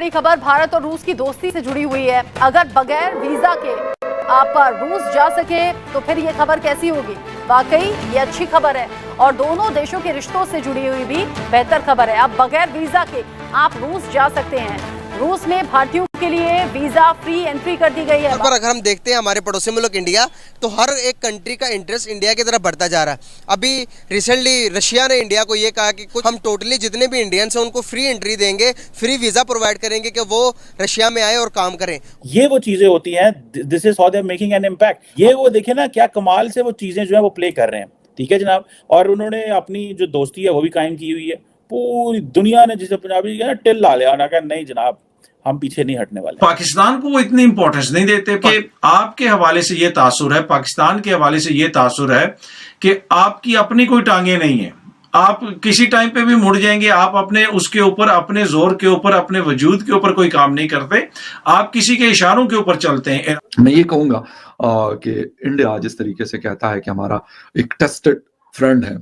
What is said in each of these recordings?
बड़ी खबर भारत और रूस की दोस्ती से जुड़ी हुई है। अगर बगैर वीजा के आप रूस जा सके तो फिर ये खबर कैसी होगी। वाकई ये अच्छी खबर है और दोनों देशों के रिश्तों से जुड़ी हुई भी बेहतर खबर है। अब बगैर वीजा के आप रूस जा सकते हैं। रूस में भारतीयों के लिए वीजा फ्री एंट्री कर दी गई है। पर अगर हम देखते हैं हमारे पड़ोसी मुल्क इंडिया, तो हर एक कंट्री का इंटरेस्ट इंडिया की तरफ बढ़ता जा रहा है। अभी रिसेंटली रशिया ने इंडिया को ये कहा कि कुछ हम टोटली जितने भी इंडियंस हैं उनको फ्री एंट्री देंगे, फ्री वीजा प्रोवाइड करेंगे कि वो रशिया में आए और काम करें। ये वो चीजें होती हैं, this is how they are making an impact. ये वो देखिए ना क्या कमाल से वो चीजें जो है वो प्ले कर रहे हैं। ठीक है जनाब, और उन्होंने अपनी जो दोस्ती है वो भी कायम की हुई है। पूरी दुनिया ने जिसे पंजाबी ना टिल ला लिया, कहा नहीं जनाब हम पीछे नहीं हटने वाले। पाकिस्तान को वो इतनी इंपॉर्टेंस नहीं देते कि आपके हवाले से ये तासुर है, पाकिस्तान के हवाले से ये तासुर है कि आपकी अपनी कोई टांगे नहीं है, आप किसी टाइम पे भी मुड़ जाएंगे। आप अपने उसके ऊपर, अपने जोर के ऊपर, अपने वजूद के ऊपर कोई काम नहीं करते, आप किसी के इशारों के ऊपर चलते हैं। मैं ये कहूंगा कि इंडिया जिस तरीके से कहता है कि हमारा एक टेस्टेड फ्रेंड है,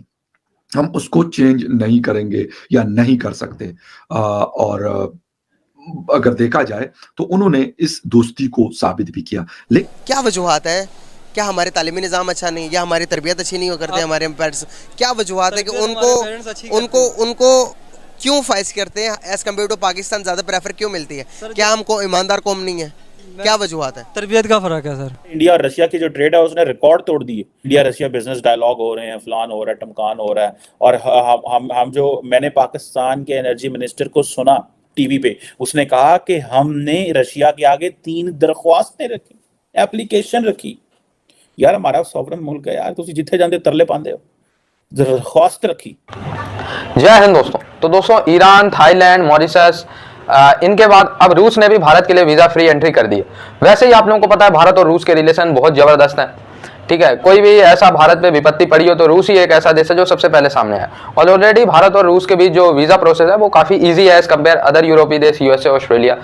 हम उसको चेंज नहीं करेंगे या नहीं कर सकते। और अगर देखा जाए तो उन्होंने इस दोस्ती को साबित भी किया। लेकिन क्या वजूहात है? क्या हमारे तालीमी निज़ाम अच्छा नहीं, या हमारी तरबियत अच्छी नहीं हो करते हमारे एम्पायर्स? क्या वजूहात है कि उनको क्यों फाइज करते हैं एज कम्पेयर टू पाकिस्तान? ज्यादा प्रेफर क्यों मिलती है? क्या हमको ईमानदार कौम नहीं है? क्या वजूहात है? तरबियत का फर्क है सर। इंडिया और रशिया की जो ट्रेड है उसने रिकॉर्ड तोड़ दिए। इंडिया रशिया बिजनेस डायलॉग हो रहे हैं, फलान हो रहा है, टमकान हो रहा है। और हम जो मैंने पाकिस्तान के एनर्जी मिनिस्टर को सुना टीवी पे, उसने कहा कि हमने रशिया के आगे 3 दरख्वास्तें रखी, एप्लीकेशन रखी। यार हमारा सॉवरन मुल्क है यार, तुम जिथे जाते तरले पाते हो, दरख्वास्त रखी। जय हिंद दोस्तों। तो दोस्तों ईरान, थाईलैंड, मॉरिशस, इनके बाद अब रूस ने भी भारत के लिए वीजा फ्री एंट्री कर दी है। वैसे ही आप लोगों को पता है भारत और रूस के रिलेशन बहुत जबरदस्त हैं। ठीक है, कोई भी ऐसा भारत पे विपत्ति पड़ी हो तो रूस ही एक ऐसा देश है जो सबसे पहले सामने है। और ऑलरेडी भारत और रूस के बीच जो वीजा प्रोसेस है वो काफी इजी है एज कंपेयर अदर यूरोपीय देश, यूएसए, ऑस्ट्रेलिया।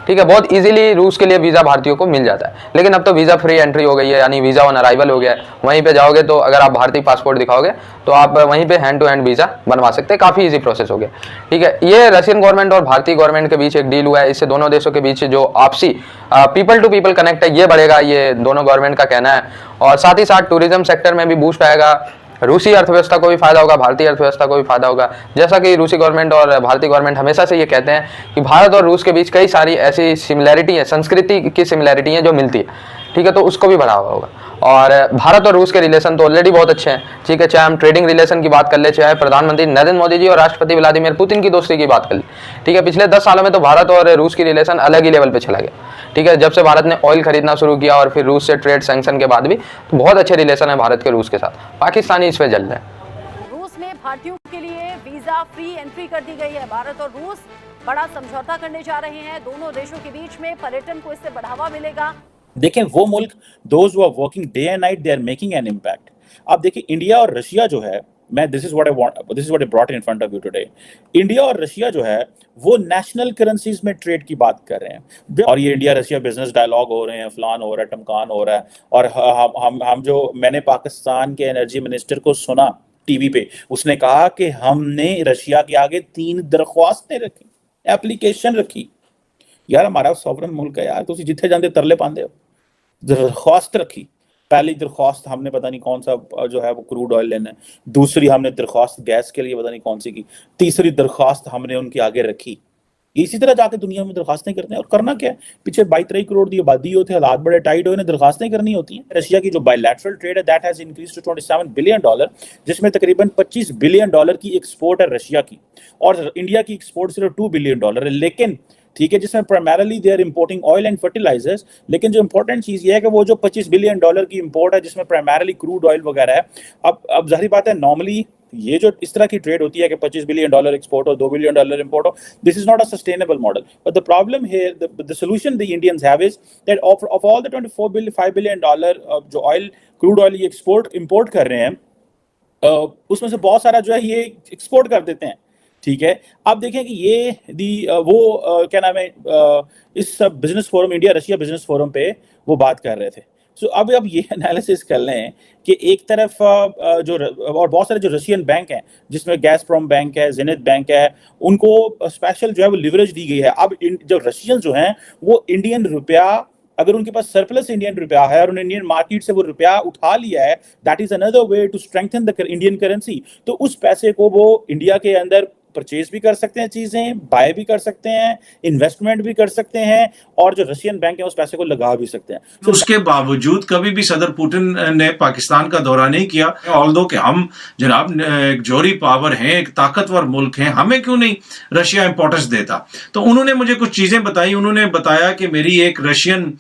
ठीक है, बहुत इजीली रूस के लिए वीजा भारतीयों को मिल जाता है। लेकिन अब तो वीजा फ्री एंट्री हो गई है, यानी वीजा ऑन अराइवल हो गया है। वहीं पे जाओगे तो अगर आप भारतीय पासपोर्ट दिखाओगे तो आप वहीं पे हैंड टू हैंड वीजा बनवा सकते हैं। काफी इजी प्रोसेस हो गया। ठीक है, ये रशियन गवर्नमेंट और भारतीय गवर्नमेंट के बीच एक डील हुआ है। इससे दोनों देशों के बीच जो आपसी पीपल टू पीपल कनेक्ट है ये बढ़ेगा, ये दोनों गवर्नमेंट का कहना है। और साथ ही साथ टूरिज्म सेक्टर में भी बूस्ट आएगा। रूसी अर्थव्यवस्था को भी फायदा होगा, भारतीय अर्थव्यवस्था को भी फायदा होगा। जैसा कि रूसी गवर्नमेंट और भारतीय गवर्नमेंट हमेशा से ये कहते हैं कि भारत और रूस के बीच कई सारी ऐसी सिमिलैरिटी है, संस्कृति की सिमिलैरिटी है जो मिलती है। ठीक है, तो उसको भी बढ़ावा होगा। और भारत और रूस के रिलेशन तो ऑलरेडी बहुत अच्छे हैं। ठीक है, चाहे हम ट्रेडिंग रिलेशन की बात कर ले, चाहे प्रधानमंत्री नरेंद्र मोदी जी और राष्ट्रपति व्लादिमीर पुतिन की दोस्ती की बात कर ले। ठीक है, पिछले 10 सालों में तो भारत और रूस की रिलेशन अलग ही लेवल पे चला गया। ठीक है, जब से भारत ने ऑयल खरीदना शुरू किया और फिर रूस से ट्रेड सैंक्शन के बाद भी तो बहुत अच्छे रिलेशन है भारत के रूस के साथ। पाकिस्तानी इस पे जल रहे हैं। रूस में भारतीयों के लिए वीजा फ्री एंट्री कर दी गई है। भारत और रूस बड़ा समझौता करने जा रहे हैं। दोनों देशों के बीच में पर्यटन को इससे बढ़ावा मिलेगा। देखें वो मुल्क, those who are working day and night, they are making an impact. आप देखिए इंडिया और रशिया जो है, मैं this is what I want, this is what I brought in front of you today. India और रशिया जो है वो नेशनल करेंसीज में ट्रेड की बात कर रहे हैं। और ये इंडिया रशिया बिजनेस डायलॉग हो रहे हैं, फलान हो रहा है, टमकान हो रहा है। और हम जो मैंने पाकिस्तान के एनर्जी मिनिस्टर को सुना टीवी पे, उसने कहा कि हमने रशिया के आगे 3 दरख्वास्तें रखी, एप्लीकेशन रखी। यार हमारा सॉवरन मुल्क है यार, तुम जिथे जाते तरले पाते हो, दरख्वास्त रखी। पहली दरख्वास्त हमने पता नहीं कौन सा जो है वो क्रूड ऑयल लेना है, दूसरी हमने दरख्वास्त गैस के लिए पता नहीं कौन सी की, तीसरी दरख्वास्त हमने उनके आगे रखी। इसी तरह जाके दुनिया में दरखास्तें करते हैं। और करना क्या है, पीछे 22-23 करोड़ की आबादी होती है, हालात बड़े टाइट हो, दरखास्तें करनी होती हैं। रशिया की जो बायलैटरल ट्रेड है that has increase to $27 billion, जिसमें तकरीबन $25 बिलियन की एक्सपोर्ट है रशिया की, और इंडिया की एक्सपोर्ट सिर्फ $2 बिलियन है। लेकिन ठीक है, जिसमें primarily they are importing oil and fertilisers. लेकिन जो इंपॉर्टेंट चीज ये है कि वो जो $25 बिलियन की इंपोर्ट है, जिसमें प्राइमरली क्रूड ऑयल वगैरह है। अब जाहिर बात है, नॉर्मली ये जो इस तरह की ट्रेड होती है कि $25 बिलियन एक्सपोर्ट हो, $2 बिलियन इंपोर्ट हो, this is not a sustainable model. But the problem here, the solution the Indians have is that of all the $5 billion जो ऑयल, क्रूड ऑयल ये इंपोर्ट कर रहे हैं, उसमें से बहुत सारा जो है ये एक्सपोर्ट कर देते हैं। ठीक है, आप देखें कि ये क्या नाम है, इस business forum, India Russia business forum पे वो बात कर रहे थे। सो अब ये एनालिसिस कर लें कि एक तरफ और बहुत सारे जो रशियन बैंक हैं, जिसमें गैसप्रोम बैंक है, जेनिथ बैंक है, उनको स्पेशल जो है वो लिवरेज दी गई है। अब जो रशियन जो हैं वो इंडियन रुपया, अगर उनके पास सरप्लस इंडियन रुपया है और उन्हें इंडियन मार्केट से वो रुपया उठा लिया है, that is another way to strengthen the Indian currency. तो उस पैसे को वो इंडिया के अंदर परचेज भी कर सकते हैं, चीजें बाय भी कर सकते हैं, इन्वेस्टमेंट भी कर सकते हैं, और जो रशियन बैंक है उस पैसे को लगा भी सकते हैं। तो उसके बावजूद कभी भी सदर पुतिन ने पाकिस्तान का दौरा नहीं किया। ऑल्दो कि हम जनाब एक जोरी पावर हैं, एक ताकतवर मुल्क हैं, हमें क्यों नहीं रशिया इंपॉर्टेंस देता। तो उन्होंने मुझे कुछ चीजें बताई। उन्होंने बताया कि मेरी एक रशियन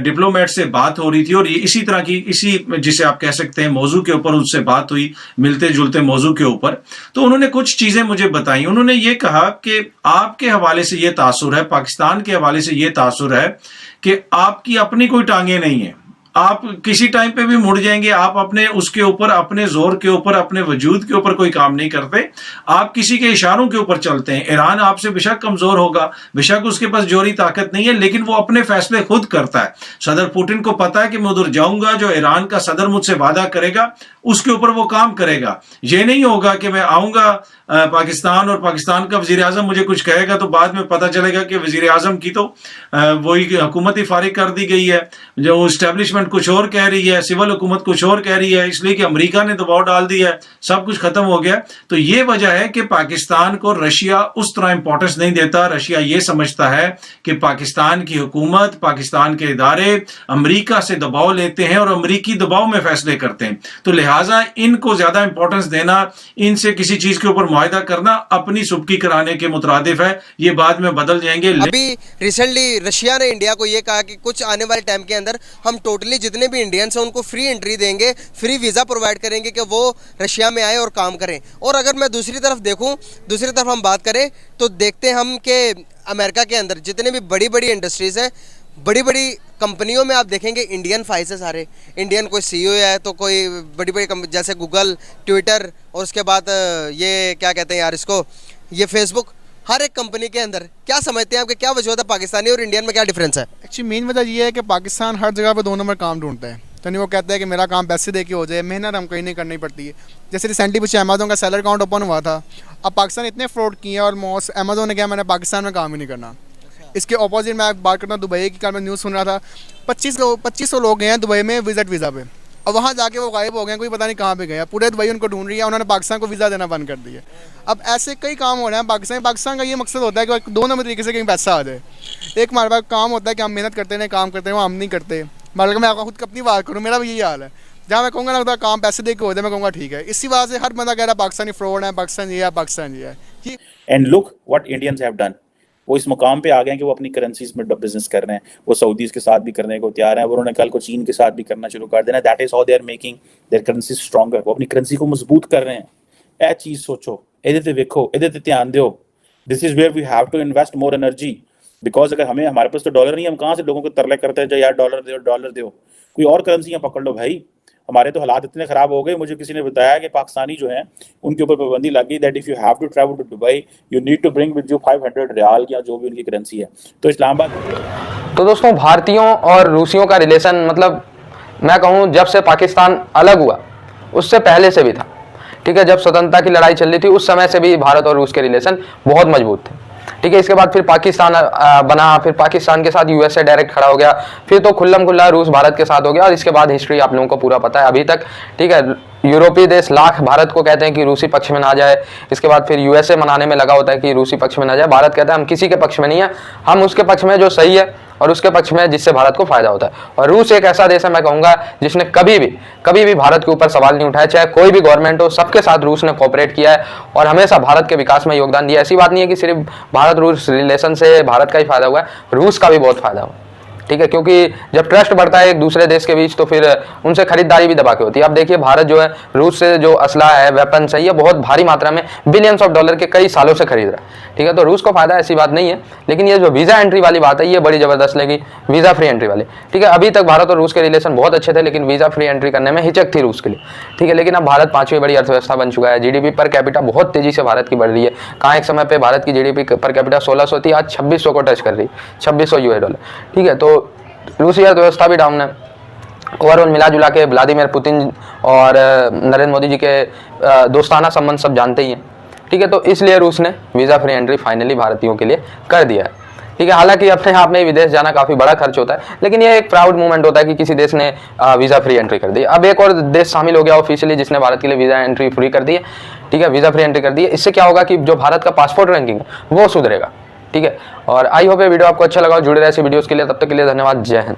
डिप्लोमेट से बात हो रही थी, और ये इसी तरह की, इसी जिसे आप कह सकते हैं मौजू के ऊपर उससे बात हुई, मिलते जुलते मौजू के ऊपर। तो उन्होंने कुछ चीजें मुझे बताई। उन्होंने ये कहा कि आपके हवाले से ये तासुर है, पाकिस्तान के हवाले से ये तासुर है कि आपकी अपनी कोई टांगे नहीं है, आप किसी टाइम पे भी मुड़ जाएंगे, आप अपने उसके ऊपर, अपने जोर के ऊपर, अपने वजूद के ऊपर कोई काम नहीं करते, आप किसी के इशारों के ऊपर चलते हैं। ईरान आपसे बेशक कमजोर होगा, बेशक उसके पास जोरी ताकत नहीं है, लेकिन वो अपने फैसले खुद करता है। सदर पुतिन को पता है कि मैं उधर जाऊंगा, जो ईरान का सदर मुझसे वादा करेगा उसके ऊपर वो काम करेगा। ये नहीं होगा कि मैं आऊंगा पाकिस्तान और पाकिस्तान का वजीर आजम मुझे कुछ कहेगा तो बाद में पता चलेगा कि वजीर आजम की तो वही हुकूमत ही फारिग कर दी गई है, जो इस्टेब्लिशमेंट कुछ और कह रही है, सिविल हुकूमत कुछ और कह रही है, इसलिए कि अमेरिका ने दबाव डाल दिया है, सब कुछ खत्म हो गया। तो ये वजह है कि पाकिस्तान को रशिया उस तरह इंपॉर्टेंस नहीं देता। रशिया ये समझता है कि पाकिस्तान की हुकूमत, पाकिस्तान के इदारे अमेरिका से दबाव लेते हैं और अमेरिकी दबाव में फैसले करते हैं। तो लिहाजा इनको ज्यादा इंपॉर्टेंस देना, इनसे किसी चीज के ऊपर मुआहदा करना अपनी सुबकी कराने के मुतरादिफ है। ये बाद में बदल जाएंगे। अभी रिसेंटली रशिया ने इंडिया को ये कहा कि कुछ आने वाले टाइम के अंदर हम टोटली जितने भी इंडियंस हैं उनको फ्री एंट्री देंगे, फ्री वीज़ा प्रोवाइड करेंगे कि वो रशिया में आए और काम करें। और अगर मैं दूसरी तरफ देखूं, दूसरी तरफ हम बात करें तो देखते हैं हम कि अमेरिका के अंदर जितने भी बड़ी बड़ी इंडस्ट्रीज़ हैं, बड़ी बड़ी कंपनियों में आप देखेंगे इंडियन फाइस है सारे। इंडियन कोई सीईओ है तो कोई बड़ी बड़ी कंपनी जैसे गूगल, ट्विटर, और उसके बाद ये क्या कहते हैं यार इसको, ये फेसबुक, हर एक कंपनी के अंदर। क्या समझते हैं आप कि क्या वजह है, पाकिस्तानी और इंडियन में क्या डिफरेंस है? एक्चुअली मेन वजह ये है कि पाकिस्तान हर जगह पे 2 नंबर काम ढूंढता है। तो नहीं, वो कहता है कि मेरा काम पैसे दे के हो जाए, मेहनत हम कहीं नहीं करनी पड़ती है। जैसे रिसेंटली पीछे अमेजोन का सेलर अकाउंट ओपन हुआ था। अब पाकिस्तान इतने फ्रॉड किए हैं, ऑलमोस्ट अमेजोन ने कहा मैंने पाकिस्तान में काम ही नहीं करना। इसके ऑपोजिट मैं बात करता हूँ दुबई की। कल मैं न्यूज़ सुन रहा था 2500 लोग गए हैं दुबई में विजिट वीज़ा पे, और वहाँ जाके वो गायब हो गए, कोई पता नहीं कहाँ पे गया। पूरे दुबई उनको ढूंढ रही है, उन्होंने पाकिस्तान को वीज़ा देना बंद कर दिया। अब ऐसे कई काम हो रहे हैं पाकिस्तान का ये मकसद होता है कि 2 नंबर तरीके से कहीं पैसा आ जाए। एक हमारे पास काम होता है कि हम मेहनत करते हैं, काम करते हैं, वो हम नहीं करते। मतलब मैं खुद अपनी बात करूँ, मेरा भी यही हाल है। जहाँ मैं कहूँगा ना काम पैसे दे के हो जाए, मैं कहूँगा ठीक है। इसी बात से हर बंदा कह रहा है पाकिस्तानी फ्रॉड है, पाकिस्तान ये है, पाकिस्तान ये है। And look what Indians have done. वो इस मुकाम पे आ गए हैं कि वो अपनी करेंसीज में बिजनेस कर रहे हैं। वो सऊदीज के साथ भी करने को तैयार हैं, और उन्होंने कल को चीन के साथ भी करना शुरू कर देना। That is how they are making their currency stronger. वो अपनी करेंसी को मजबूत कर रहे हैं। ए चीज सोचो, ਇਹਦੇ ਤੇ ਵੇਖੋ, ਇਹਦੇ ਤੇ ध्यान दो। This is where we have to invest more energy, because अगर हमारे पास तो डॉलर नहीं है, हम कहाँ से लोगों को तरले करते हैं यार डॉलर दो। कोई और करेंसियां पकड़ लो भाई। हमारे तो हालात इतने खराब हो गए, मुझे किसी ने बताया कि पाकिस्तानी जो हैं उनके ऊपर पाबंदी लग गई that if you have to travel to Dubai you need to bring with you 500 riyal या जो भी उनकी करेंसी है। तो इस्लामाबाद। तो दोस्तों, भारतीयों और रूसियों का रिलेशन, मतलब मैं कहूँ जब से पाकिस्तान अलग हुआ उससे पहले से भी था। ठीक है, जब स्वतंत्रता की लड़ाई चल रही थी उस समय से भी भारत और रूस के रिलेशन बहुत मजबूत थे। ठीक है, इसके बाद फिर पाकिस्तान बना, फिर पाकिस्तान के साथ यूएसए डायरेक्ट खड़ा हो गया, फिर तो खुल्लम खुल्ला रूस भारत के साथ हो गया, और इसके बाद हिस्ट्री आप लोगों को पूरा पता है अभी तक। ठीक है, यूरोपीय देश लाख भारत को कहते हैं कि रूसी पक्ष में ना जाए, इसके बाद फिर यूएसए मनाने में लगा होता है कि रूसी पक्ष में ना जाए। भारत कहता है हम किसी के पक्ष में नहीं है, हम उसके पक्ष में जो सही है और उसके पक्ष में जिससे भारत को फायदा होता है। और रूस एक ऐसा देश है, मैं कहूँगा, जिसने कभी भी भारत के ऊपर सवाल नहीं उठाया, चाहे कोई भी गवर्नमेंट हो, सबके साथ रूस ने कोऑपरेट किया है और हमेशा भारत के विकास में योगदान दिया। ऐसी बात नहीं है कि सिर्फ भारत रूस रिलेशन से भारत का ही फायदा हुआ है, रूस का भी बहुत फायदा हुआ। ठीक है, क्योंकि जब ट्रस्ट बढ़ता है एक दूसरे देश के बीच तो फिर उनसे खरीदारी भी दबा के होती है। अब देखिए, भारत जो है रूस से जो असला है, वेपन सही है, बहुत भारी मात्रा में बिलियंस ऑफ डॉलर के कई सालों से खरीद रहा है। ठीक है, तो रूस को फायदा, ऐसी बात नहीं है। लेकिन ये जो वीज़ा एंट्री वाली बात है ये बड़ी ज़बरदस्त लगी, वीज़ा फ्री एंट्री वाली। ठीक है, अभी तक भारत और रूस के रिलेशन बहुत अच्छे थे, लेकिन वीज़ा फ्री एंट्री करने में हिचक थी रूस के लिए। ठीक है, लेकिन अब भारत 5वीं बड़ी अर्थव्यवस्था बन चुका है। जीडीपी पर कैपिटा बहुत तेजी से भारत की बढ़ रही है। कहाँ एक समय पर भारत की जीडीपी पर कैपिटा 1600 थी, आज 2600 को टच कर रही, $2600। ठीक है, तो रूसी अर्थव्यवस्था भी डाउन है। ओवरऑल मिला जुला के व्लादिमीर पुतिन और नरेंद्र मोदी जी के दोस्ताना संबंध सब जानते ही हैं, ठीक है। तो इसलिए रूस ने वीज़ा फ्री एंट्री फाइनली भारतीयों के लिए कर दिया है, ठीक है। हालांकि अपने आप में विदेश जाना काफ़ी बड़ा खर्च होता है, लेकिन ये एक प्राउड मूवमेंट होता है कि किसी देश ने वीज़ा फ्री एंट्री कर दी। अब एक और देश शामिल हो गया ऑफिशियली जिसने भारत के लिए वीज़ा एंट्री फ्री कर दी है, ठीक है, वीज़ा फ्री एंट्री कर दी है। इससे क्या होगा कि जो भारत का पासपोर्ट रैंकिंग है वो सुधरेगा, ठीक है। और आई होप ये वीडियो आपको अच्छा लगा, जुड़े रहे ऐसे वीडियोज़ के लिए। तब तक के लिए धन्यवाद, जय हिंद।